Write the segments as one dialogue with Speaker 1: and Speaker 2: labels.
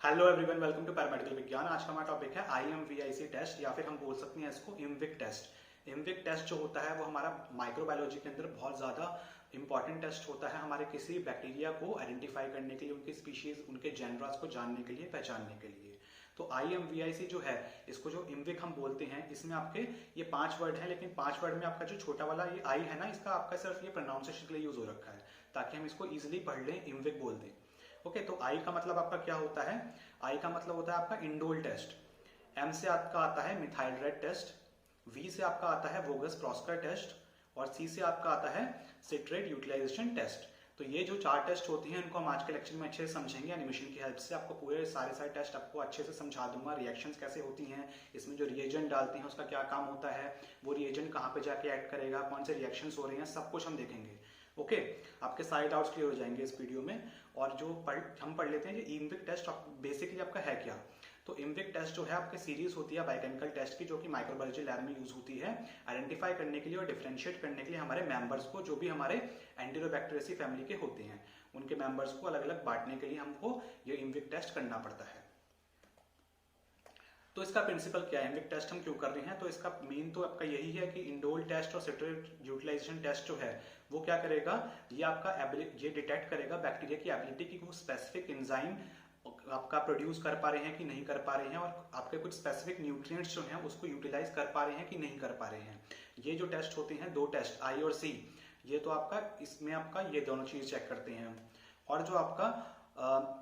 Speaker 1: Hello everyone, welcome to paramedical Vigyan. आज का हमारा टॉपिक है IMVIC टेस्ट या फिर हम बोल सकते हैं इसको इमविक टेस्ट। इमविक टेस्ट जो होता है वो हमारा माइक्रोबायोलॉजी के अंदर बहुत ज़्यादा इंपॉर्टेंट टेस्ट होता है हमारे किसी बैक्टीरिया को आइडेंटिफाई करने के लिए, उनकी स्पीशीज, उनके जेनरास को जानने के लिए, पहचानने के लिए। तो IMVIC जो है, इसको जो इमविक हम बोलते हैं, इसमें आपके ये 5 वर्ड हैं, लेकिन 5 वर्ड में आपका जो छोटा वाला ये आई है ना, इसका आपका सिर्फ ये प्रोनाउंसिएशन के लिए यूज हो रखा है ताकि हम इसको इजिली पढ़ लें, इमविक बोल दें। ओके, तो आई का मतलब आपका क्या होता है? आई का मतलब होता है आपका इंडोल टेस्ट। एम से आपका आता है मिथाइल रेड टेस्ट। वी से आपका आता है वोगस प्रॉस्कर टेस्ट। और सी से आपका आता है सिट्रेट यूटिलाइजेशन टेस्ट। तो ये जो 4 टेस्ट होती हैं, इनको हम आज के लेक्चर में अच्छे से समझेंगे। एनिमेशन की हेल्प से आपको पूरे सारे टेस्ट आपको अच्छे से समझा दूंगा। रिएक्शंस कैसे होती हैं, इसमें जो रिएजेंट डालते हैं उसका क्या काम होता है, वो रिएजेंट कहाँ पे जाके एक्ट करेगा, कौन से रिएक्शंस हो रहे हैं, सब कुछ हम देखेंगे। ओके, आपके सारे डाउट्स क्लियर हो जाएंगे इस वीडियो में। और जो हम पढ़ लेते हैं कि इमविक टेस्ट बेसिकली आपका है क्या। तो इमविक टेस्ट जो है आपकी सीरीज होती है बायोकेमिकल टेस्ट की, जो कि माइक्रोबायोलॉजी लैब में यूज होती है आइडेंटिफाई करने के लिए और डिफरेंशिएट करने के लिए हमारे मेंबर्स को, जो भी हमारे एंटेरोबैक्टीरियसी फैमिली के होते हैं, उनके मेंबर्स को अलग अलग बांटने के लिए हमको ये इमविक टेस्ट करना पड़ता है। तो इसका प्रिंसिपल क्या है, इमविक टेस्ट हम क्यों कर रहे हैं? तो इसका मेन तो आपका यही है कि इंडोल टेस्ट और सिट्रेट यूटिलाइजेशन टेस्ट जो है वो क्या करेगा, ये आपका ये डिटेक्ट करेगा बैक्टीरिया की एबिलिटी की वो स्पेसिफिक एंजाइम आपका प्रोड्यूस कर पा रहे हैं कि नहीं कर पा रहे हैं, और आपके कुछ स्पेसिफिक न्यूट्रिएंट्स जो हैं उसको यूटिलाइज कर पा रहे हैं कि नहीं कर पा रहे हैं। ये जो टेस्ट होते हैं, 2 टेस्ट आई और सी, ये तो आपका इसमें आपका ये दोनों चीज चेक करते हैं। और जो आपका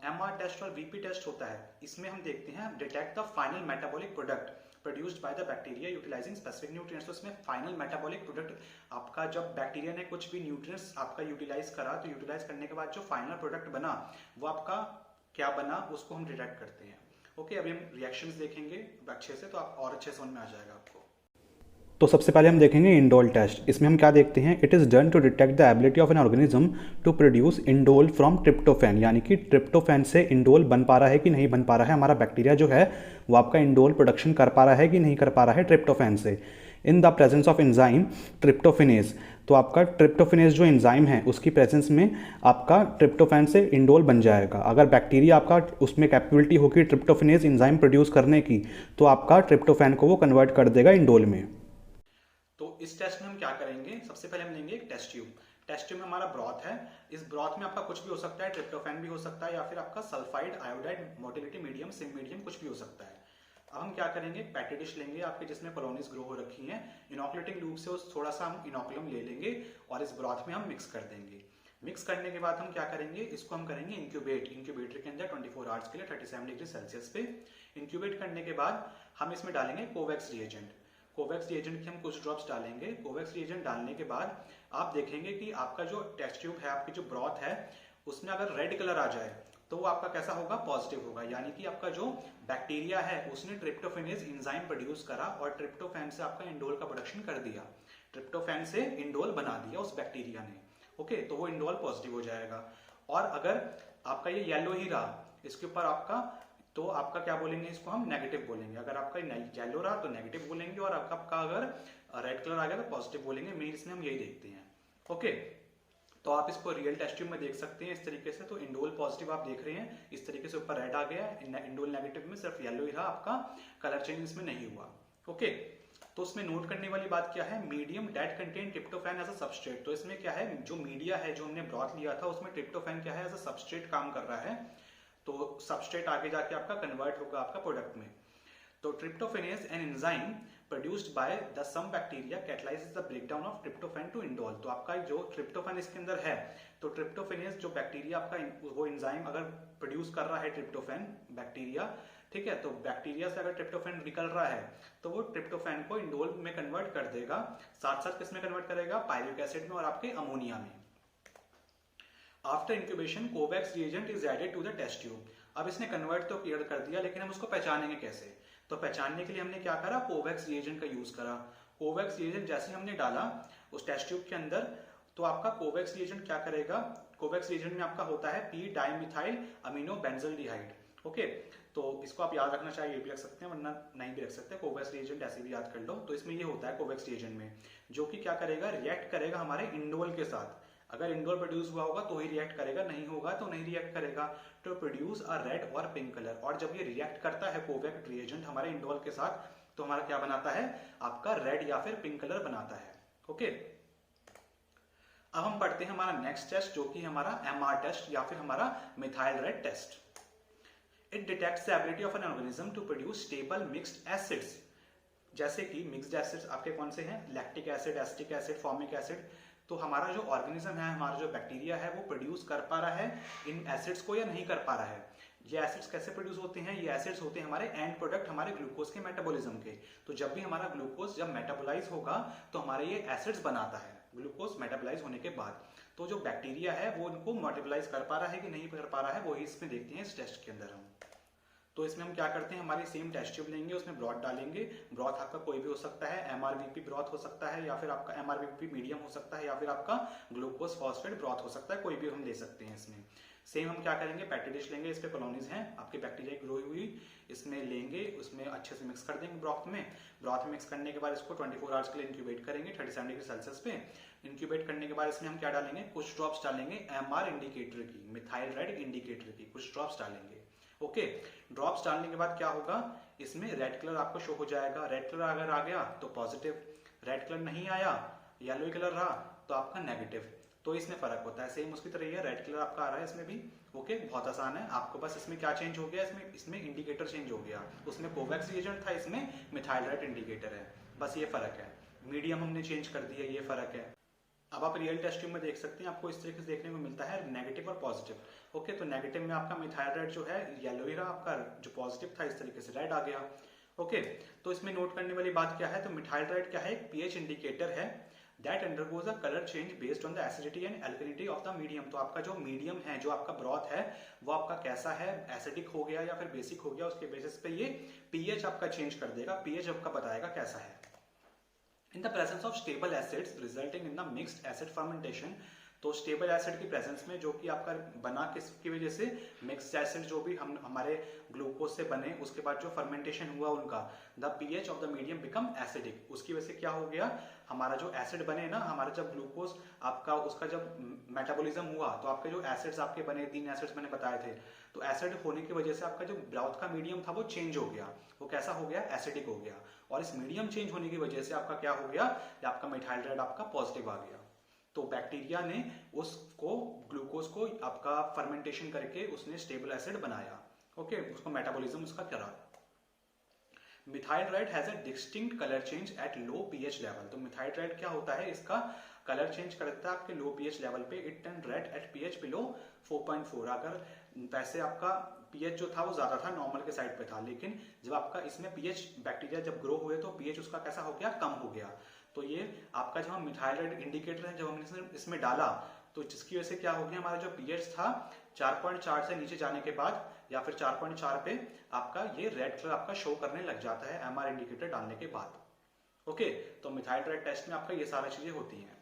Speaker 1: MR टेस्ट और VP टेस्ट होता है, इसमें हम देखते हैं detect the final metabolic product produced by the bacteria utilising specific nutrients. तो इसमें फाइनल मेटाबॉलिक प्रोडक्ट आपका, जब बैक्टीरिया ने कुछ भी न्यूट्रिएंट्स आपका यूटिलाइज करा, तो यूटिलाइज करने के बाद जो फाइनल प्रोडक्ट बना वो आपका क्या बना, उसको हम डिटेक्ट करते हैं। ओके, अभी हम रिएक्शंस देखेंगे अच्छे से, तो आप और अच्छे समझ में आ जाएगा आपको।
Speaker 2: तो सबसे पहले हम देखेंगे इंडोल टेस्ट। इसमें हम क्या देखते हैं, it is done to detect the ability of an organism to produce indole from tryptophan, यानी कि ट्रिप्टोफैन से इंडोल बन पा रहा है कि नहीं बन पा रहा है। हमारा बैक्टीरिया जो है वो आपका इंडोल प्रोडक्शन कर पा रहा है कि नहीं कर पा रहा है ट्रिप्टोफैन से, in the presence of enzyme tryptophanase. तो आपका ट्रिप्टोफिनेज जो एंजाइम है उसकी प्रेजेंस में आपका ट्रिप्टोफैन से इंडोल बन जाएगा। अगर बैक्टीरिया आपका उसमें कैपेबिलिटी होगी ट्रिप्टोफिनेज एंजाइम प्रोड्यूस करने की, तो आपका ट्रिप्टोफैन को वो कन्वर्ट कर देगा इंडोल में।
Speaker 1: तो इस टेस्ट में हम क्या करेंगे, सबसे पहले हम लेंगे एक टेस्ट ट्यूब। टेस्ट ट्यूब में हमारा ब्रॉथ है। इस ब्रॉथ में आपका कुछ भी हो सकता है, ट्रिप्टोफैन भी हो सकता है, या फिर आपका sulphide, iodide, motility medium, SIM medium, कुछ भी हो सकता है। अब हम क्या करेंगे, पैटी डिश लेंगे आपके जिसमें कॉलोनीज ग्रो हो रखी हैं। इनोकुलेटिंग लूप से थोड़ा सा हम इनोकुलम ले लेंगे और इस ब्रॉथ में हम मिक्स कर देंगे। मिक्स करने के बाद हम क्या करेंगे, इसको हम करेंगे इंक्यूबेट। इंक्यूबेटर के अंदर 24 आवर्स के लिए 37 डिग्री सेल्सियस पे इंक्यूबेट करने के बाद हम इसमें डालेंगे कोवैक्स रिएजेंट। कोवैक्स रिएजेंट की हम कुछ ड्रॉप्स डालेंगे। कोवैक्स रिएजेंट डालने के बाद आप देखेंगे कि आपका जो टेस्ट ट्यूब है, आपकी जो ब्रॉथ है, उसमें अगर रेड कलर आ जाए तो वो आपका कैसा होगा, पॉजिटिव होगा, यानी कि आपका जो बैक्टीरिया है उसने ट्रिप्टोफेनेज एंजाइम प्रोड्यूस करा और ट्रिप्टोफैन से आपका इंडोल का प्रोडक्शन कर दिया, ट्रिप्टोफैन से इंडोल बना दिया उस बैक्टीरिया ने। ओके, तो वो इंडोल पॉजिटिव हो जाएगा। और अगर आपका ये येलो ही रहा, इसके ऊपर आपका, तो आपका क्या बोलेंगे, इसको हम नेगेटिव बोलेंगे। अगर आपका येलो रहा तो नेगेटिव बोलेंगे, और आपका अगर रेड कलर आ गया तो पॉजिटिव बोलेंगे। मेन इसमें हम यही देखते हैं। ओके, तो आप इसको रियल टेस्ट ट्यूब में देख सकते हैं इस तरीके से। तो इंडोल पॉजिटिव आप देख रहे हैं, इस तरीके से ऊपर रेड आ गया। इंडोल नेगेटिव में सिर्फ येलो ही रहा, आपका कलर चेंज इसमें नहीं हुआ। ओके, तो उसमें नोट करने वाली बात क्या है, medium that contain tryptophan as a substrate. तो इसमें क्या है, जो मीडिया है, जो हमने ब्रॉथ लिया था, उसमें ट्रिप्टोफैन क्या है, एज अ सबस्ट्रेट काम कर रहा है। तो सबस्ट्रेट आगे जाके आपका कन्वर्ट होगा आपका प्रोडक्ट में। तो tryptophanase an enzyme produced by the some bacteria catalyses the breakdown of tryptophan to indole. तो आपका जो ट्रिप्टोफैन इसके अंदर है, तो ट्रिप्टोफेनेज जो बैक्टीरिया आपका वो एंजाइम अगर प्रोड्यूस कर रहा है ट्रिप्टोफैन बैक्टीरिया, ठीक है, तो बैक्टीरिया से अगर ट्रिप्टोफैन निकल रहा है तो वो ट्रिप्टोफैन को इंडोल में कन्वर्ट कर देगा। साथ साथ किस में कन्वर्ट करेगा, पायरुविक एसिड में और आपके अमोनिया में। After incubation Kovac's reagent is added to the test tube. अब इसने कन्वर्ट तो क्लियर कर दिया, लेकिन हम उसको पहचानेंगे कैसे? तो पहचानने के लिए हमने क्या करा, कोवैक्स रिएजेंट का यूज करा। कोवैक्स रिएजेंट जैसे हमने डाला उस टेस्ट ट्यूब के अंदर, तो आपका कोवैक्स रिएजेंट क्या करेगा, कोवैक्स रिएजेंट में आपका होता है P dimethyl amino benzaldehyde. Okay, तो इसको आप याद रखना चाहिए, ये भी रख सकते हैं वरना नहीं भी रख सकते, कोवैक्स रिएजेंट ऐसे भी याद कर लो। तो इसमें ये होता है कोवैक्स रिएजेंट में, जो कि क्या करेगा, रिएक्ट करेगा हमारे इंडोल के साथ। अगर इंडोल प्रोड्यूस हुआ होगा तो ही रिएक्ट करेगा, नहीं होगा तो नहीं रिएक्ट करेगा। टू प्रोड्यूस अ रेड और पिंक कलर। और जब ये रिएक्ट करता है कोवेक्ट रिएजेंट हमारे इंडोल के साथ, तो हमारा क्या बनाता है, आपका रेड या फिर पिंक कलर बनाता है। ओके, अब हम पढ़ते हैं हमारा नेक्स्ट टेस्ट, जो कि हमारा MR टेस्ट या फिर हमारा methyl red test. It detects the ability of an organism to produce stable mixed acids. जैसे कि मिक्स्ड एसिड्स आपके कौन से हैं, lactic acid, acetic acid, formic acid. तो हमारा जो ऑर्गेनिज्म है, हमारा जो बैक्टीरिया है, वो प्रोड्यूस कर पा रहा है इन एसिड्स को या नहीं कर पा रहा है। ये एसिड्स कैसे प्रोड्यूस होते हैं, ये एसिड्स होते हैं हमारे एंड प्रोडक्ट हमारे ग्लूकोज के मेटाबॉलिज्म के। तो जब भी हमारा ग्लूकोज जब मेटाबोलाइज होगा तो हमारे ये एसिड्स बनाता है ग्लूकोज मेटाबोलाइज होने के बाद। तो जो बैक्टीरिया है वो इनको मेटाबोलाइज कर पा रहा है कि नहीं कर पा रहा है, वो इसमें देखते हैं इस टेस्ट के अंदर हम। तो इसमें हम क्या करते हैं, हमारी सेम टेस्ट ट्यूब लेंगे, उसमें ब्रॉथ डालेंगे। ब्रॉथ आपका कोई भी हो सकता है, MRVP ब्रॉथ हो सकता है, या फिर आपका MRVP मीडियम हो सकता है, या फिर आपका ग्लूकोज फॉस्फेट ब्रॉथ हो सकता है, कोई भी हम ले सकते हैं इसमें। सेम हम क्या करेंगे, पेट्री डिश लेंगे, इस पे कॉलोनीज हैं आपकी बैक्टीरिया ग्रो हुई, इसमें लेंगे, उसमें अच्छे से मिक्स कर देंगे ब्रॉथ में। ब्रॉथ में मिक्स करने के बाद इसको 24 आवर्स के लिए इंक्यूबेट करेंगे 37 डिग्री सेल्सियस पे। इंक्यूबेट करने के बाद इसमें हम क्या डालेंगे, कुछ ड्रॉप्स डालेंगे MR इंडिकेटर की, मिथाइल रेड इंडिकेटर की कुछ ड्रॉप्स डालेंगे। ओके, ड्रॉप्स डालने के बाद क्या होगा, इसमें रेड कलर आपको शो हो जाएगा। रेड कलर अगर आ गया तो पॉजिटिव, रेड कलर नहीं आया, येलो कलर रहा तो आपका नेगेटिव। तो इसमें फर्क होता है। सेम उसकी तरह ही है, रेड कलर आपका आ रहा है इसमें भी। ओके, बहुत आसान है, आपको बस इसमें क्या चेंज हो गया, इसमें इंडिकेटर चेंज हो गया। उसमें कोवैक्स रिएजेंट था, इसमें मिथाइल रेड इंडिकेटर है, बस ये फर्क है। मीडियम हमने चेंज कर दिया, ये फर्क है। अब आप रियल टेस्ट ट्यूब में देख सकते हैं, आपको इस तरीके से देखने को मिलता है नेगेटिव और पॉजिटिव। ओके, तो नेगेटिव में आपका मिथाइल रेड जो है येलो ही रहा, आपका जो पॉजिटिव था इस तरीके से रेड आ गया। ओके, तो इसमें नोट करने वाली बात क्या है, तो मिथाइल रेड क्या है, एक पीएच इंडिकेटर है that undergoes a colour change based on the acidity and alkalinity of the medium. तो आपका जो मीडियम है, जो आपका ब्रॉथ है, वो आपका कैसा है, एसिडिक हो गया या फिर बेसिक हो गया, उसके बेसिस पे ये पीएच आपका चेंज कर देगा, पीएच आपका बताएगा कैसा है। In the presence of stable acids resulting in the mixed acid fermentation, तो स्टेबल एसिड की प्रेजेंस में, जो कि आपका बना किसकी वजह से, मिक्स्ड एसिड जो भी हम हमारे ग्लूकोज से बने, उसके बाद जो फर्मेंटेशन हुआ उनका, the pH of the medium become acidic. उसकी वजह से क्या हो गया, हमारा जो एसिड बने ना, हमारा जब ग्लूकोज आपका उसका जब मेटाबॉलिज्म हुआ, तो आपके जो एसिड्स आपके बने, 3 एसिड्स मैंने बताए थे, तो एसिड होने की वजह से आपका जो ब्रॉथ का मीडियम था वो चेंज हो गया। वो कैसा हो गया, एसिडिक हो गया। और इस मीडियम चेंज होने की वजह से आपका क्या हो गया, आपका मिथाइल रेड आपका पॉजिटिव आ गया। तो बैक्टीरिया ने उसको ग्लूकोज को आपका फर्मेंटेशन करके उसने स्टेबल एसिड बनाया। ओके, उसको मेटाबॉलिज्म उसका करा। Methyl red has a distinct colour change at low pH level. तो मिथाइल रेड क्या होता है, इसका कलर चेंज करता है आपके लो पीएच लेवल पे। It turn red at pH below 4.4। अगर वैसे आपका पीएच जो था वो ज्यादा था, नॉर्मल के साइड पे था, लेकिन जब आपका इसमें पीएच बैक्टीरिया जब ग्रो हुए तो पीएच उसका कैसा हो गया, कम हो गया। तो ये आपका जो मिथाइल रेड इंडिकेटर है, जब हमने इसमें डाला, तो जिसकी वजह से क्या हो गया, हमारा जो पीएच था 4.4 से नीचे जाने के बाद, या फिर 4.4 पे आपका ये रेड कलर आपका शो करने लग जाता है एमआर इंडिकेटर डालने के बाद। ओके, तो मिथाइल रेड टेस्ट में आपका ये सारी चीजें होती हैं।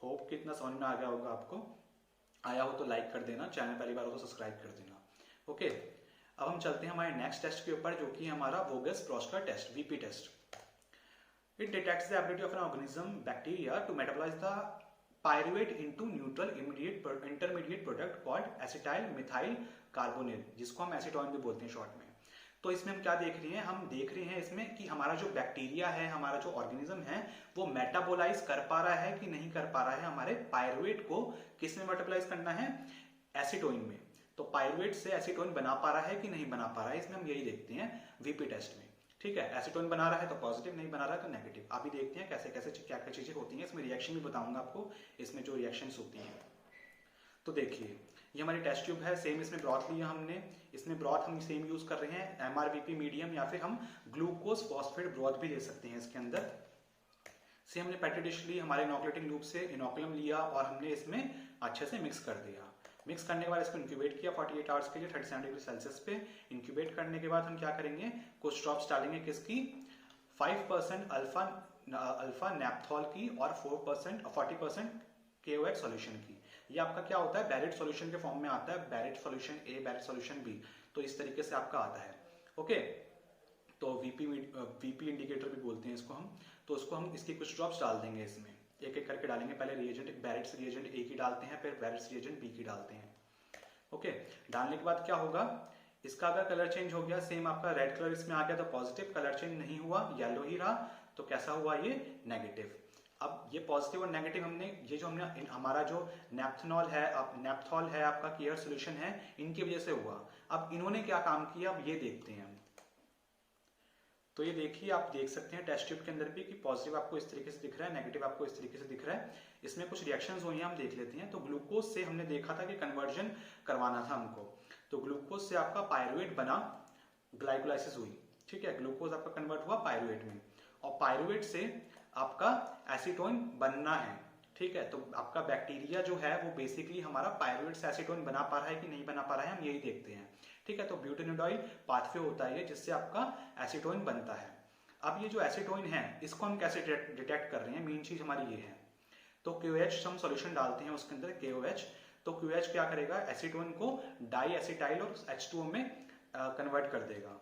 Speaker 1: होप कि इतना समझ में आ गया होगा आपको। आया हो तो लाइक कर देना, चैनल पहली बार हो तो सब्सक्राइब कर देना। ओके, अब हम चलते हैं हमारे नेक्स्ट टेस्ट के ऊपर, जो कि हमारा Voges Proskauer test, VP test. It detects the ability of an organism, bacteria, to metabolize the pyruvate into neutral intermediate product called acetyl methyl carbonate, जिसको हम एसीटोन भी बोलते हैं शॉर्ट में। तो इसमें हम क्या देख रहे हैं, हम देख रहे हैं इसमें कि हमारा जो बैक्टीरिया है, हमारा जो ऑर्गेनिज्म है, वो मेटाबोलाइज कर पा रहा है कि नहीं कर पा रहा है हमारे पायरुवेट को। किस में मेटाबोलाइज करना है, एसीटोन में। तो पायरुवेट से एसीटोन बना पा रहा है कि नहीं बना पा रहा है, इसमें हम यही देखते हैं वीपी टेस्ट में। ठीक है, एसीटोन बना रहा है तो पॉजिटिव, नहीं बना रहा है तो नेगेटिव। अभी देखते हैं कैसे कैसे क्या क्या चीजें होती हैं। इसमें रिएक्शन भी बताऊंगा आपको, इसमें जो रिएक्शंस होती हैं। तो देखिए, ये हमारी टेस्ट ट्यूब है, सेम इसमें ब्रॉथ लिया हमने। इसमें ब्रॉथ हम सेम यूज कर रहे हैं, MRVP मीडियम, या फिर हम ग्लूकोज फॉस्फेट ब्रॉथ भी ले सकते हैं इसके अंदर। से हमने पेट्री डिश ली, हमारे इनोकुलेटिंग लूप से इनोकुलम लिया और हमने इसमें अच्छे से मिक्स कर दिया। मिक्स करने के बाद इसको इंक्यूबेट किया 48 आवर्स के लिए 37 डिग्री सेल्सियस पे। इंक्यूबेट करने के बाद हम क्या करेंगे, कुछ ड्रॉप्स डालेंगे किसकी, 5% अल्फा नैप्थॉल की और 40% KOH सॉल्यूशन की। ये आपका क्या होता है, बैरेट सॉल्यूशन के फॉर्म में आता है, बैरेट सॉल्यूशन ए, बैरेट सॉल्यूशन बी। तो इस तरीके से आपका आता है। ओके, तो वीपी इंडिकेटर भी बोलते हैं इसको हम। तो उसको हम इसकी कुछ ड्रॉप्स डाल देंगे इसमें, एक एक करके डालेंगे। पहले रिएजेंट बैरेट्स रिएजेंट ए की डालते हैं, फिर बैरेट्स रिएजेंट बी की डालते हैं। ओके, डालने के बाद क्या होगा, इसका अगर कलर चेंज हो गया, सेम आपका रेड कलर इसमें आ गया तो पॉजिटिव, कलर चेंज नहीं हुआ, येलो ही रहा, तो कैसा हुआ ये नेगेटिव। अब ये पॉजिटिव और नेगेटिव हमने ये जो हमने हमारा जो नेप्थनॉल है, नेप्थॉल है आपका क्लियर सोल्यूशन है, इनकी वजह से हुआ। अब इन्होंने क्या काम किया, अब ये देखते हैं। तो ये देखिए, आप देख सकते हैं टेस्ट ट्यूब के अंदर भी कि पॉजिटिव आपको इस तरीके से दिख रहा है, नेगेटिव आपको इस तरीके से दिख रहा है। इसमें कुछ रिएक्शंस हुई हैं, हम देख लेते हैं। तो ग्लूकोज से हमने देखा था कि कन्वर्जन करवाना था हमको, तो ग्लूकोज से आपका पायरुवेट बना, ग्लाइकोलाइसिस हुई, ठीक है, ग्लूकोज आपका कन्वर्ट हुआ पायरुवेट में, और पायरुवेट से आपका एसीटोन बनना है, ठीक है। तो आपका बैक्टीरिया जो है वो बेसिकली हमारा पायरुवेट से एसीटोन बना पा रहा है कि नहीं बना पा रहा है, हम यही देखते हैं, ठीक है। तो ब्यूटेनोडाइल पाथवे होता है जिससे आपका एसीटोन बनता है। अब ये जो एसीटोन है इसको हम कैसे डिटेक्ट कर रहे हैं, मेन चीज हमारी ये है। तो QH हम सॉल्यूशन डालते हैं उसके अंदर KOH, तो QH क्या करेगा, एसीटोन को डाई एसिटाइल और H2O में कन्वर्ट कर देगा।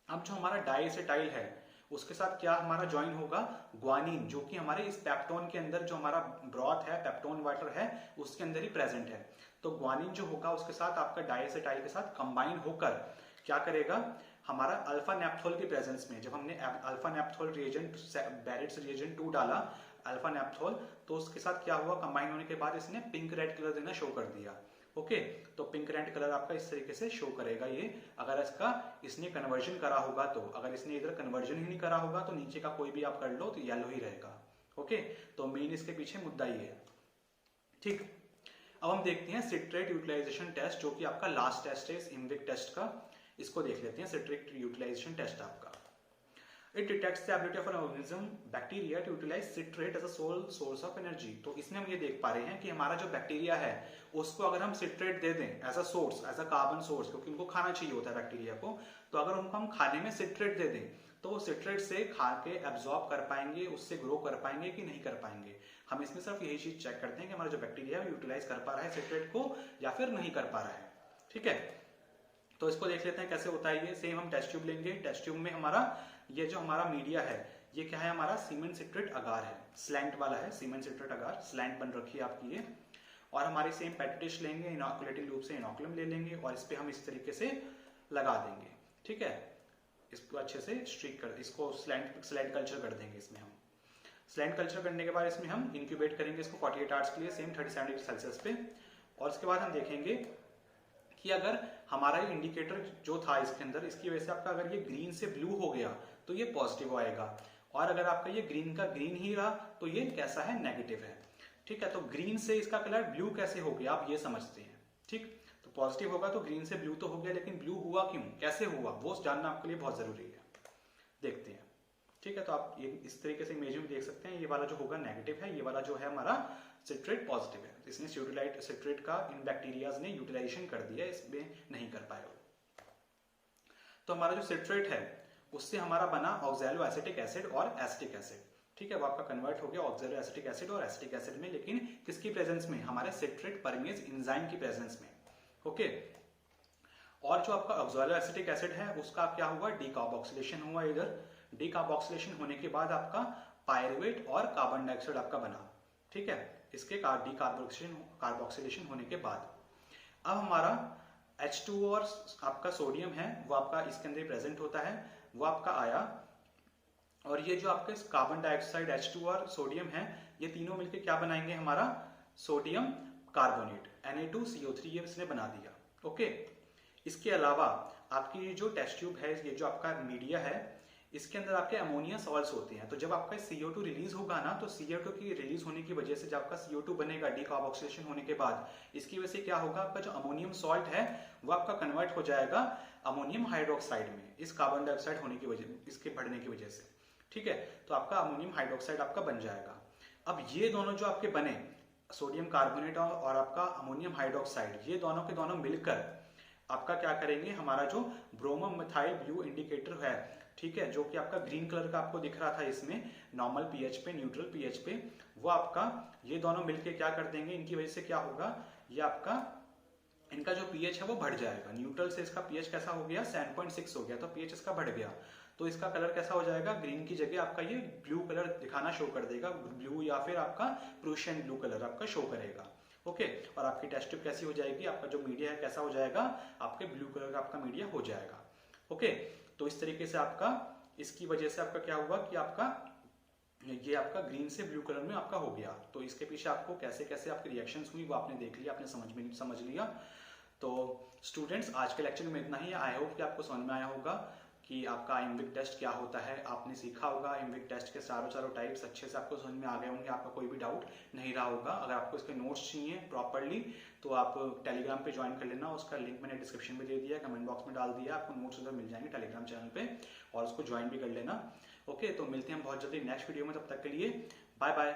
Speaker 1: अब जो हमारा डाई एसिटाइल है उसके साथ क्या हमारा ज्वाइन होगा, ग्वानिन, जो कि हमारे इस पेप्टोन के अंदर जो हमारा ब्रॉथ है, पेप्टोन वाटर है, उसके अंदर ही प्रेजेंट है। तो ग्वानिन जो होगा उसके साथ आपका डाइएसिटाइल के साथ कंबाइन होकर क्या करेगा, हमारा अल्फा नेप्थोल के प्रेजेंस में, जब हमने alpha naphthol reagent Barritt's reagent 2 डाला अल्फा नेप्थोल, तो उसके साथ क्या हुआ, कंबाइन होने के बाद इसने पिंक रेड कलर देना शो कर दिया। ओके, तो पिंक रेड कलर आपका इस तरीके से शो करेगा ये, अगर इसने कन्वर्जन करा होगा तो। अगर इसने इधर कन्वर्जन ही नहीं करा होगा तो नीचे का कोई भी आप कर लो तो येलो ही रहेगा। ओके, तो मेन इसके पीछे मुद्दा ये है, ठीक। अब हम देखते हैं सिट्रेट यूटिलाइजेशन टेस्ट, जो कि आपका लास्ट टेस्ट है इस इमविक टेस्ट का। इसको देख लेते हैं, सिट्रेट यूटिलाइजेशन टेस्ट आपका। It detects the ability of an organism, bacteria, to utilize citrate as a sole source of energy। तो इसमें हम ये देख पा रहे हैं कि हमारा जो बैक्टीरिया है उसको अगर हम सिट्रेट दे दें as a source, as a carbon source, क्योंकि उनको खाना चाहिए होता है बैक्टीरिया को, तो अगर उनको हम खाने में सिट्रेट दे दें तो वो सिट्रेट से खा के एब्जॉर्ब कर पाएंगे, उससे ग्रो कर पाएंगे कि नहीं कर पाएंगे। हम इसमें सिर्फ यही चीज चेक करते हैं कि हमारा जो बैक्टीरिया है यूटिलाइज कर पा रहा है सिट्रेट को या फिर नहीं कर पा रहा है, ठीक है। तो इसको देख लेते हैं कैसे होता है ये। सेम हम टेस्ट ट्यूब लेंगे, टेस्ट ट्यूब में हमारा ये जो हमारा मीडिया है ये क्या है, हमारा सीमेंट सिट्रेट अगार है, स्लैंट वाला है, सीमेंट सिट्रेट अगार, स्लैंट बन रखी है आपकी ये। और हमारी सेम पेट्री डिश लेंगे, इनोकुलेटिंग लूप से इनोकुलम ले लेंगे और इस पे हम इस तरीके से लगा देंगे, ठीक है। इसको अच्छे से स्ट्रीक कर, इसको स्लैंट कल्चर कर देंगे इसमें हम। स्लैंट कल्चर करने के बाद इसमें हम इंक्यूबेट करेंगे इसको 48 आवर्स के लिए, सेम 37 डिग्री सेल्सियस पे। और उसके बाद हम देखेंगे कि अगर हमारा ये इंडिकेटर जो था इसके अंदर, इसकी वजह से आपका अगर ये ग्रीन से ब्लू हो गया तो ये पॉजिटिव आएगा, और अगर आपका ये ग्रीन का ग्रीन ही रहा तो ये कैसा है, नेगेटिव है, ठीक है। तो ग्रीन से इसका कलर ब्लू कैसे हो गया, आप ये समझते हैं, ठीक। तो पॉजिटिव होगा तो ग्रीन से ब्लू तो हो गया, लेकिन ब्लू हुआ क्यों, कैसे हुआ, वो जानना आपके लिए बहुत जरूरी है। देखते हैं, ठीक है। तो आप ये इस तरीके से इमेज में देख सकते हैं, ये वाला जो होगा नेगेटिव है, ये वाला जो है हमारा सिट्रेट पॉजिटिव है। इसने सिट्रेट का इन बैक्टीरियाज ने यूटिलाइजेशन कर दिया, इसमें नहीं कर पाए। तो हमारा जो सिट्रेट है उससे हमारा बना ऑक्सैलो एसिटिक एसिड और एसिटिक एसिड, ठीक है। वो आपका कन्वर्ट हो गया ऑक्सैलो एसिटिक एसिड और एसिटिक एसिड में, लेकिन किसकी प्रेजेंस में, हमारे सिट्रेट परमेज एंजाइम की प्रेजेंस में, ओके। और जो आपका ऑक्सैलो एसिटिक एसिड है उसका क्या हुआ, डीकार्बोक्सिलेशन हुआ इधर। डीकार्बोक्सिलेशन होने के बाद आपका पायरुवेट और कार्बन डाइऑक्साइड आपका बना, ठीक है। इसके डीकार्बोक्सिलेशन होने के बाद अब हमारा H2O और आपका सोडियम है वो आपका इसके अंदर प्रेजेंट होता है, वो आपका आया। और ये जो आपके कार्बन डाइऑक्साइड H2 और सोडियम है, ये तीनों मिलकर क्या बनाएंगे, हमारा सोडियम कार्बोनेट Na2CO3, ये इसने बना दिया, ओके। इसके अलावा आपकी जो टेस्ट ट्यूब है, ये जो आपका मीडिया है, इसके अंदर आपके अमोनिया सॉल्ट्स होते हैं। तो जब आपका CO2 रिलीज होगा ना, तो CO2 की रिलीज होने की वजह से जब आपका CO2 बनेगा डीकार्बोक्सिलेशन होने के बाद, इसकी वजह से क्या होगा, आपका जो अमोनियम सॉल्ट है वो आपका कन्वर्ट हो जाएगा अमोनियम हाइड्रोक्साइड में, इस कार्बन डाइऑक्साइड होने की वजह, इसके बढ़ने की वजह से, ठीक है। तो आपका अमोनियम हाइड्रोक्साइड आपका बन जाएगा। अब ये दोनों जो आपके बने, सोडियम कार्बोनेट और आपका अमोनियम हाइड्रोक्साइड, ये दोनों के दोनों मिलकर आपका क्या करेंगे, हमारा जो ब्रोमो मिथाइल ब्लू इंडिकेटर है, ठीक है, जो कि आपका ग्रीन कलर का आपको दिख रहा था इसमें नॉर्मल पीएच पे, न्यूट्रल पीएच पे, वो आपका ये दोनों मिलके क्या कर देंगे, इनकी वजह से क्या होगा, ये आपका इनका जो पीएच है वो बढ़ जाएगा। न्यूट्रल से इसका पीएच कैसा हो गया, 7.6 हो गया, तो पीएच इसका बढ़ गया, तो इसका कलर कैसा हो जाएगा, ग्रीन की जगह आपका ये ब्लू कलर दिखाना शो कर देगा, ब्लू या फिर आपका प्रूशियन ब्लू कलर आपका शो करेगा, ओके, और आपकी टेस्ट ट्यूब कैसी हो जाएगी, आपका जो मीडिया है कैसा हो जाएगा, आपके ब्लू कलर का आपका मीडिया हो जाएगा। ओके, तो इस तरीके से आपका, इसकी वजह से आपका क्या हुआ कि आपका ये आपका ग्रीन से ब्लू कलर में आपका हो गया। तो इसके पीछे आपको कैसे कैसे आपकी रिएक्शंस हुई वो आपने देख लिया, आपने समझ लिया। तो स्टूडेंट्स, आज के लेक्चर में इतना ही। आई होप कि आपको समझ में आया होगा कि आपका इमविक टेस्ट क्या होता है, आपने सीखा होगा इमविक टेस्ट के चारों टाइप्स अच्छे से आपको समझ में आ गए होंगे, आपका कोई भी डाउट नहीं रहा होगा। अगर आपको इसके नोट्स चाहिए प्रॉपरली तो आप टेलीग्राम पे ज्वाइन कर लेना, उसका लिंक मैंने डिस्क्रिप्शन में दे दिया, कमेंट बॉक्स में डाल दिया, आपको नोट्स उधर मिल जाएंगे टेलीग्राम चैनल पे, और उसको ज्वाइन भी कर लेना। ओके, तो मिलते हैं बहुत जल्दी नेक्स्ट वीडियो में, तब तक के लिए बाय बाय।